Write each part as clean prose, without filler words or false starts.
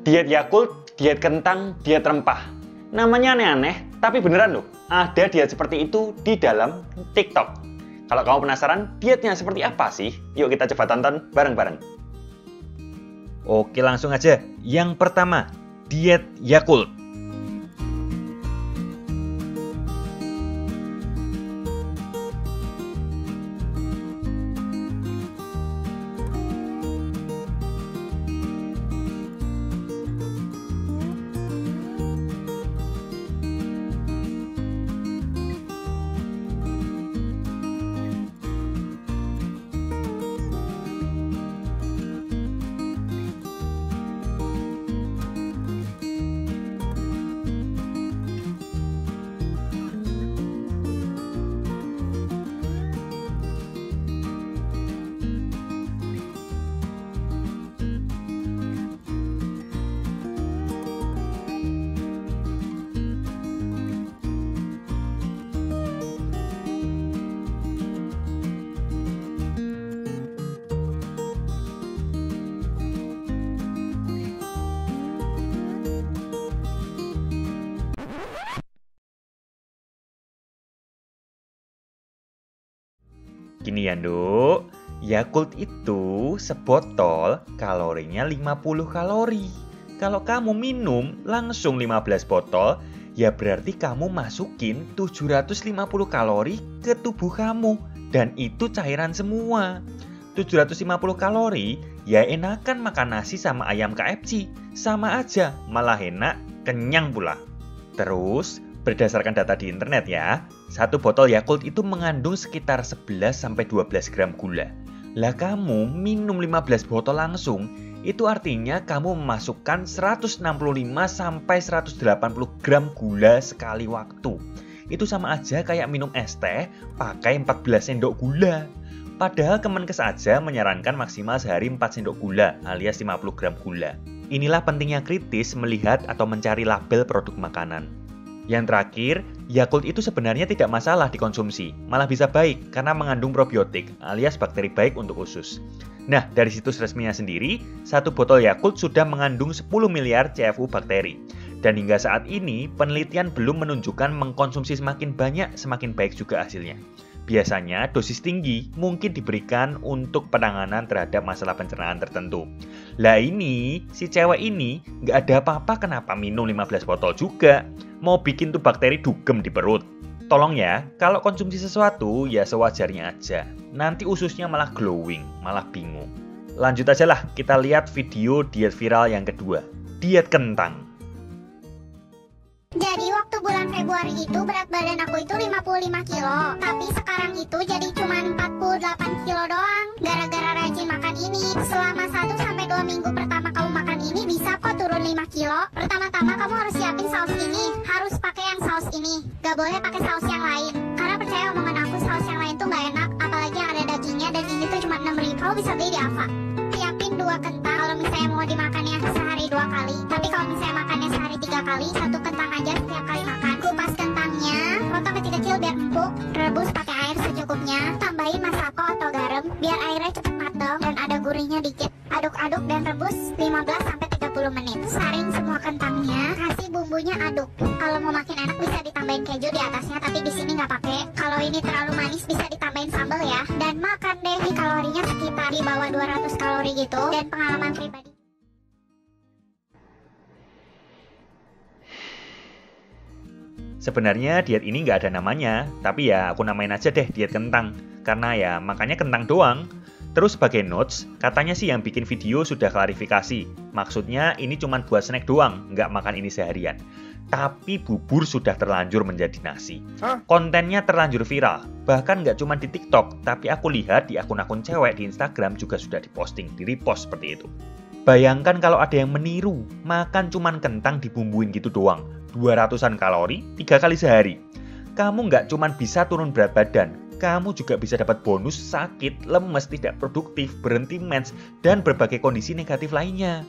Diet Yakult, diet kentang, diet rempah. Namanya aneh-aneh, tapi beneran loh. Ada diet seperti itu di dalam TikTok. Kalau kamu penasaran dietnya seperti apa sih? Yuk kita coba tonton bareng-bareng. Oke, langsung aja. Yang pertama, diet Yakult. Gini ya, Nduk. Yakult itu sebotol kalorinya 50 kalori. Kalau kamu minum langsung 15 botol, ya berarti kamu masukin 750 kalori ke tubuh kamu. Dan itu cairan semua. 750 kalori, ya enakan makan nasi sama ayam KFC. Sama aja, malah enak, kenyang pula. Terus, berdasarkan data di internet ya, satu botol Yakult itu mengandung sekitar 11-12 gram gula. Lah kamu minum 15 botol langsung, itu artinya kamu memasukkan 165-180 gram gula sekali waktu. Itu sama aja kayak minum es teh pakai 14 sendok gula. Padahal Kemenkes aja menyarankan maksimal sehari 4 sendok gula alias 50 gram gula. Inilah pentingnya kritis melihat atau mencari label produk makanan. Yang terakhir, Yakult itu sebenarnya tidak masalah dikonsumsi, malah bisa baik karena mengandung probiotik alias bakteri baik untuk usus. Nah, dari situs resminya sendiri, satu botol Yakult sudah mengandung 10 miliar CFU bakteri. Dan hingga saat ini, penelitian belum menunjukkan mengkonsumsi semakin banyak, semakin baik juga hasilnya. Biasanya, dosis tinggi mungkin diberikan untuk penanganan terhadap masalah pencernaan tertentu. Lah ini, si cewek ini nggak ada apa-apa kenapa minum 15 botol juga. Mau bikin tuh bakteri dugem di perut. Tolong ya, kalau konsumsi sesuatu ya sewajarnya aja. Nanti ususnya malah glowing, malah bingung. Lanjut aja lah, kita lihat video diet viral yang kedua. Diet kentang. Jadi waktu bulan Februari itu berat badan aku itu 55 kilo. Tapi sekarang itu jadi cuma 48 kilo doang. Gara-gara rajin makan ini. Selama 1-2 minggu pertama kamu makan ini bisa kok turun 5 kilo. Pertama-tama kamu harus siapin saus ini. Harus pakai yang saus ini. Gak boleh pakai saus yang lain. Karena percaya omongan aku, saus yang lain tuh gak enak. Apalagi yang ada dagingnya. Dagingnya tuh cuma 6.000. Kamu bisa beli di Ava. Siapin 2 kentang kalau misalnya mau dimakannya sehari 2 kali. Tapi kalau misalnya makannya sehari 3 kali, 1 kentang aja setiap kali makan. Kupas kentangnya, potong kecil-kecil biar empuk. Rebus pakai air secukupnya. Tambahin masako atau garam biar airnya cepet matang dan ada gurihnya dikit. Aduk-aduk dan rebus 15-30 menit. Saring semua kentangnya, kasih bumbunya aduk. Kalau mau makin enak bisa ditambahin keju di atasnya, tapi di sini nggak pakai. Kalau ini terlalu manis bisa ditambahin sambal ya. Dan makan deh. Kalorinya sekitar di bawah 200 kalori gitu. Dan pengalaman pribadi. Sebenarnya diet ini nggak ada namanya, tapi ya aku namain aja deh diet kentang. Karena ya makannya kentang doang. Terus sebagai notes, katanya sih yang bikin video sudah klarifikasi. Maksudnya ini cuma buat snack doang, nggak makan ini seharian. Tapi bubur sudah terlanjur menjadi nasi. Kontennya terlanjur viral, bahkan nggak cuma di TikTok, tapi aku lihat di akun-akun cewek di Instagram juga sudah diposting, di-repost seperti itu. Bayangkan kalau ada yang meniru, makan cuman kentang dibumbuin gitu doang, 200-an kalori, 3 kali sehari. Kamu nggak cuman bisa turun berat badan, kamu juga bisa dapat bonus sakit, lemes, tidak produktif, berhenti mens, dan berbagai kondisi negatif lainnya.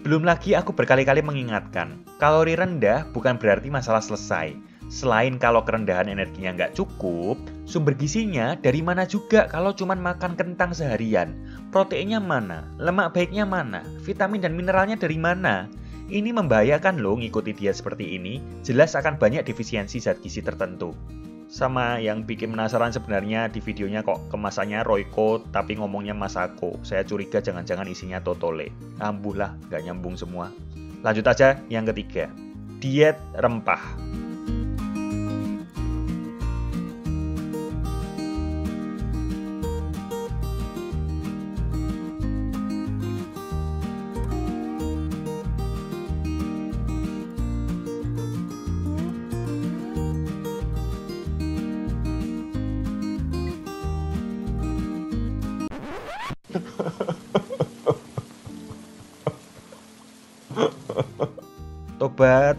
Belum lagi aku berkali-kali mengingatkan, kalori rendah bukan berarti masalah selesai. Selain kalau kerendahan energinya nggak cukup, sumber gizinya dari mana juga kalau cuma makan kentang seharian? Proteinnya mana? Lemak baiknya mana? Vitamin dan mineralnya dari mana? Ini membahayakan loh ngikuti diet seperti ini, jelas akan banyak defisiensi zat gizi tertentu. Sama yang bikin penasaran sebenarnya di videonya kok kemasannya Royco tapi ngomongnya Masako. Saya curiga jangan-jangan isinya Totole. Ambuh lah, nggak nyambung semua. Lanjut aja yang ketiga, diet rempah.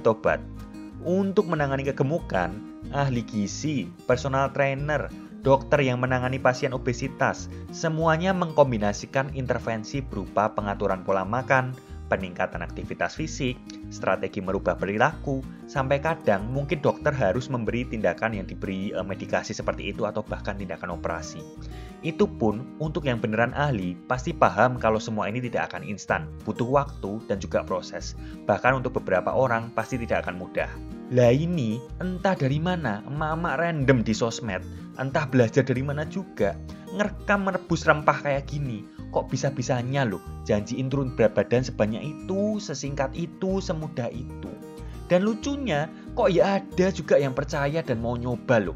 Tobat. Untuk menangani kegemukan, ahli gizi, personal trainer, dokter yang menangani pasien obesitas, semuanya mengkombinasikan intervensi berupa pengaturan pola makan, peningkatan aktivitas fisik, strategi merubah perilaku, sampai kadang mungkin dokter harus memberi tindakan yang diberi medikasi seperti itu atau bahkan tindakan operasi. Itu pun untuk yang beneran ahli pasti paham kalau semua ini tidak akan instan, butuh waktu dan juga proses. Bahkan untuk beberapa orang pasti tidak akan mudah. Lah ini entah dari mana emak-emak random di sosmed, entah belajar dari mana juga, ngerekam merebus rempah kayak gini. Kok bisa-bisanya loh janjiin turun berat badan sebanyak itu, sesingkat itu, semudah itu. Dan lucunya kok ya ada juga yang percaya dan mau nyoba loh.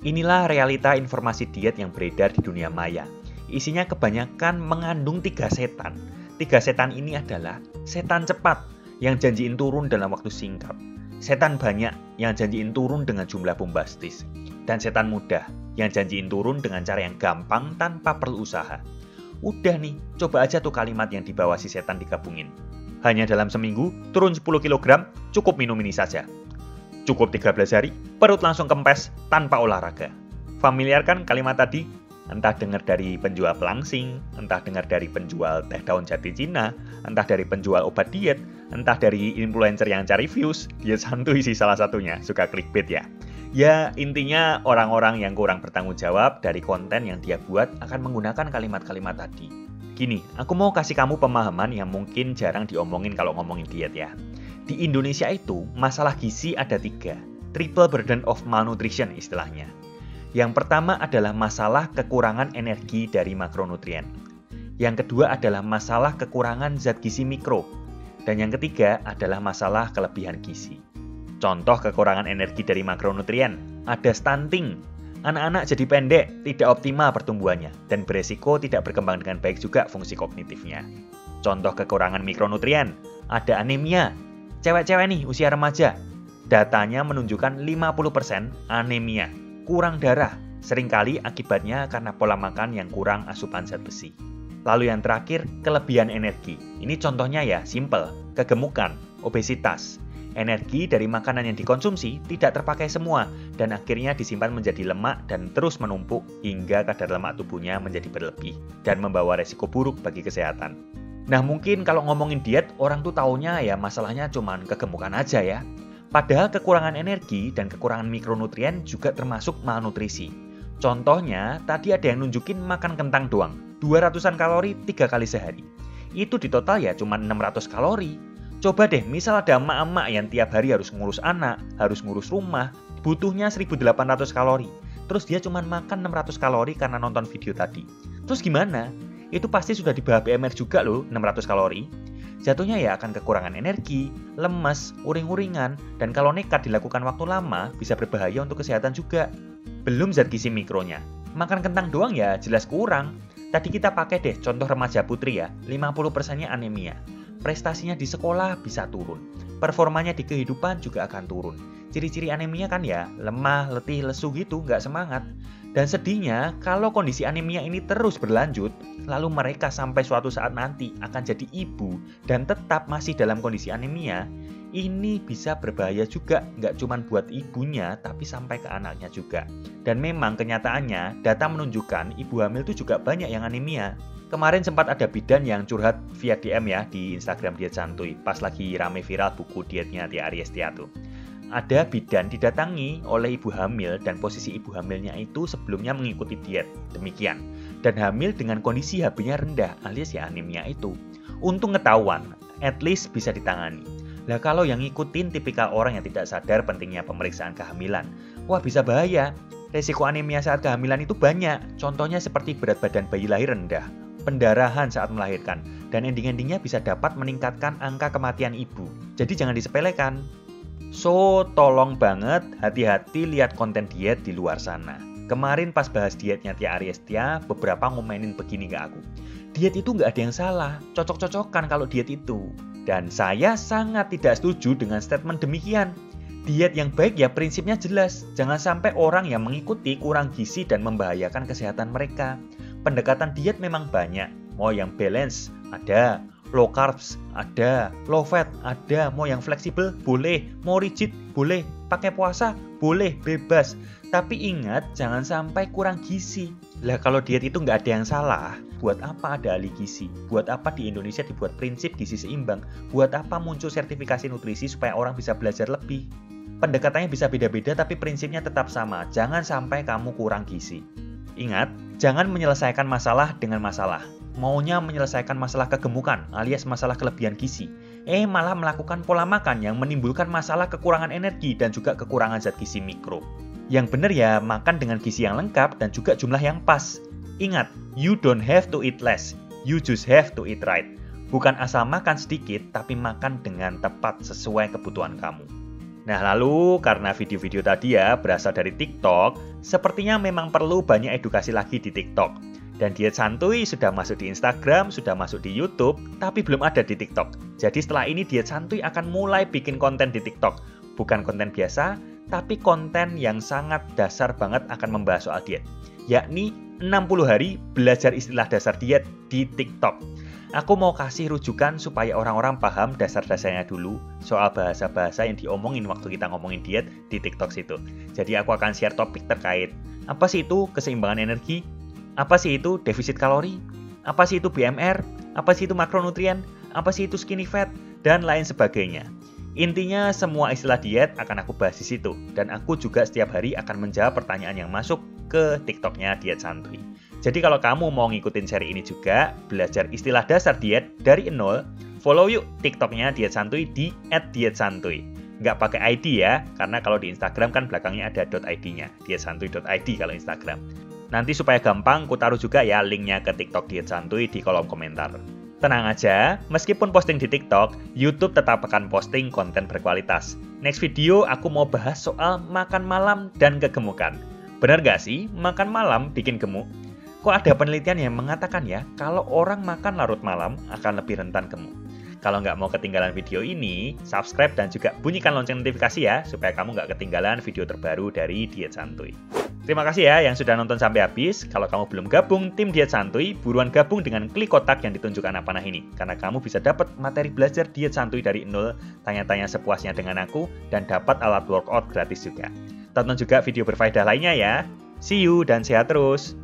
Inilah realita informasi diet yang beredar di dunia maya. Isinya kebanyakan mengandung 3 setan. 3 setan ini adalah setan cepat yang janjiin turun dalam waktu singkat, setan banyak yang janjiin turun dengan jumlah bombastis, dan setan mudah yang janjiin turun dengan cara yang gampang tanpa perlu usaha. Udah nih, coba aja tuh kalimat yang dibawa si setan digabungin. Hanya dalam seminggu turun 10 kg, cukup minum ini saja. Cukup 13 hari, perut langsung kempes tanpa olahraga. Familiar kan kalimat tadi? Entah dengar dari penjual pelangsing, entah dengar dari penjual teh daun jati Cina, entah dari penjual obat diet, entah dari influencer yang cari views. Diet santuy sih salah satunya, suka clickbait ya. Ya, intinya orang-orang yang kurang bertanggung jawab dari konten yang dia buat akan menggunakan kalimat-kalimat tadi. Gini, aku mau kasih kamu pemahaman yang mungkin jarang diomongin kalau ngomongin diet ya. Di Indonesia itu, masalah gizi ada 3. Triple burden of malnutrition istilahnya. Yang pertama adalah masalah kekurangan energi dari makronutrien. Yang kedua adalah masalah kekurangan zat gizi mikro. Dan yang ketiga adalah masalah kelebihan gizi. Contoh kekurangan energi dari makronutrien, ada stunting. Anak-anak jadi pendek, tidak optimal pertumbuhannya, dan beresiko tidak berkembang dengan baik juga fungsi kognitifnya. Contoh kekurangan mikronutrien, ada anemia. Cewek-cewek nih usia remaja, datanya menunjukkan 50% anemia, kurang darah, seringkali akibatnya karena pola makan yang kurang asupan zat besi. Lalu yang terakhir, kelebihan energi. Ini contohnya ya, simple, kegemukan, obesitas. Energi dari makanan yang dikonsumsi tidak terpakai semua dan akhirnya disimpan menjadi lemak dan terus menumpuk hingga kadar lemak tubuhnya menjadi berlebih dan membawa resiko buruk bagi kesehatan. Nah mungkin kalau ngomongin diet, orang tuh taunya ya masalahnya cuman kegemukan aja ya. Padahal kekurangan energi dan kekurangan mikronutrien juga termasuk malnutrisi. Contohnya, tadi ada yang nunjukin makan kentang doang, 200-an kalori 3 kali sehari. Itu di total ya cuma 600 kalori. Coba deh, misal ada emak-emak yang tiap hari harus ngurus anak, harus ngurus rumah, butuhnya 1800 kalori. Terus dia cuma makan 600 kalori karena nonton video tadi. Terus gimana? Itu pasti sudah di bawah BMR juga loh, 600 kalori. Jatuhnya ya akan kekurangan energi, lemes, uring-uringan, dan kalau nekat dilakukan waktu lama, bisa berbahaya untuk kesehatan juga. Belum zat gizi mikronya. Makan kentang doang ya jelas kurang. Tadi kita pakai deh contoh remaja putri ya, 50%-nya anemia. Prestasinya di sekolah bisa turun. Performanya di kehidupan juga akan turun. Ciri-ciri anemia kan ya, lemah, letih, lesu gitu, nggak semangat. Dan sedihnya, kalau kondisi anemia ini terus berlanjut, lalu mereka sampai suatu saat nanti akan jadi ibu dan tetap masih dalam kondisi anemia, ini bisa berbahaya juga, nggak cuma buat ibunya, tapi sampai ke anaknya juga. Dan memang kenyataannya, data menunjukkan ibu hamil itu juga banyak yang anemia. Kemarin sempat ada bidan yang curhat via DM ya di Instagram Diet Santuy, pas lagi rame viral buku dietnya Tia Ariestia tuh. Ada bidan didatangi oleh ibu hamil dan posisi ibu hamilnya itu sebelumnya mengikuti diet, demikian. Dan hamil dengan kondisi HB-nya rendah alias ya anemia itu. Untung ketahuan, at least bisa ditangani. Lah kalau yang ngikutin tipikal orang yang tidak sadar pentingnya pemeriksaan kehamilan, wah bisa bahaya. Resiko anemia saat kehamilan itu banyak, contohnya seperti berat badan bayi lahir rendah, pendarahan saat melahirkan, dan ending-endingnya bisa dapat meningkatkan angka kematian ibu. Jadi jangan disepelekan. So, tolong banget hati-hati lihat konten diet di luar sana. Kemarin pas bahas dietnya Tia Ariestia, beberapa ngomenin begini ke aku. Diet itu nggak ada yang salah, cocok-cocokan kalau diet itu. Dan saya sangat tidak setuju dengan statement demikian. Diet yang baik ya prinsipnya jelas, jangan sampai orang yang mengikuti kurang gizi dan membahayakan kesehatan mereka. Pendekatan diet memang banyak, mau yang balance, ada, low carbs, ada, low fat, ada, mau yang fleksibel, boleh, mau rigid, boleh, pakai puasa, boleh, bebas. Tapi ingat, jangan sampai kurang gizi. Lah kalau diet itu nggak ada yang salah, buat apa ada ahli gizi? Buat apa di Indonesia dibuat prinsip gizi seimbang? Buat apa muncul sertifikasi nutrisi supaya orang bisa belajar lebih? Pendekatannya bisa beda-beda tapi prinsipnya tetap sama, jangan sampai kamu kurang gizi. Ingat, jangan menyelesaikan masalah dengan masalah. Maunya menyelesaikan masalah kegemukan alias masalah kelebihan gizi. Malah melakukan pola makan yang menimbulkan masalah kekurangan energi dan juga kekurangan zat gizi mikro. Yang benar ya makan dengan gizi yang lengkap dan juga jumlah yang pas. Ingat, you don't have to eat less, you just have to eat right. Bukan asal makan sedikit, tapi makan dengan tepat sesuai kebutuhan kamu. Nah lalu, karena video-video tadi ya berasal dari TikTok, sepertinya memang perlu banyak edukasi lagi di TikTok. Dan diet santuy sudah masuk di Instagram, sudah masuk di YouTube, tapi belum ada di TikTok. Jadi setelah ini diet santuy akan mulai bikin konten di TikTok. Bukan konten biasa, tapi konten yang sangat dasar banget akan membahas soal diet. Yakni 60 hari belajar istilah dasar diet di TikTok. Aku mau kasih rujukan supaya orang-orang paham dasar-dasarnya dulu soal bahasa-bahasa yang diomongin waktu kita ngomongin diet di TikTok situ. Jadi aku akan share topik terkait apa sih itu keseimbangan energi, apa sih itu defisit kalori, apa sih itu BMR, apa sih itu makronutrien, apa sih itu skinny fat, dan lain sebagainya. Intinya semua istilah diet akan aku bahas di situ, dan aku juga setiap hari akan menjawab pertanyaan yang masuk ke TikToknya Diet Santuy. Jadi kalau kamu mau ngikutin seri ini juga, belajar istilah dasar diet dari nol, follow yuk TikToknya Diet Santuy di @dietsantuy. Nggak pakai ID ya, karena kalau di Instagram kan belakangnya ada .id-nya, dietsantuy.id kalau Instagram. Nanti supaya gampang, ku taruh juga ya linknya ke TikTok Diet Santuy di kolom komentar. Tenang aja, meskipun posting di TikTok, YouTube tetap akan posting konten berkualitas. Next video aku mau bahas soal makan malam dan kegemukan. Benar nggak sih, makan malam bikin gemuk? Kok ada penelitian yang mengatakan ya, kalau orang makan larut malam akan lebih rentan gemuk. Kalau nggak mau ketinggalan video ini, subscribe dan juga bunyikan lonceng notifikasi ya, supaya kamu nggak ketinggalan video terbaru dari Diet Santuy. Terima kasih ya yang sudah nonton sampai habis. Kalau kamu belum gabung tim Diet Santuy, buruan gabung dengan klik kotak yang ditunjukkan panah ini. Karena kamu bisa dapat materi belajar Diet Santuy dari nol, tanya-tanya sepuasnya dengan aku, dan dapat alat workout gratis juga. Tonton juga video berfaedah lainnya ya. See you dan sehat terus!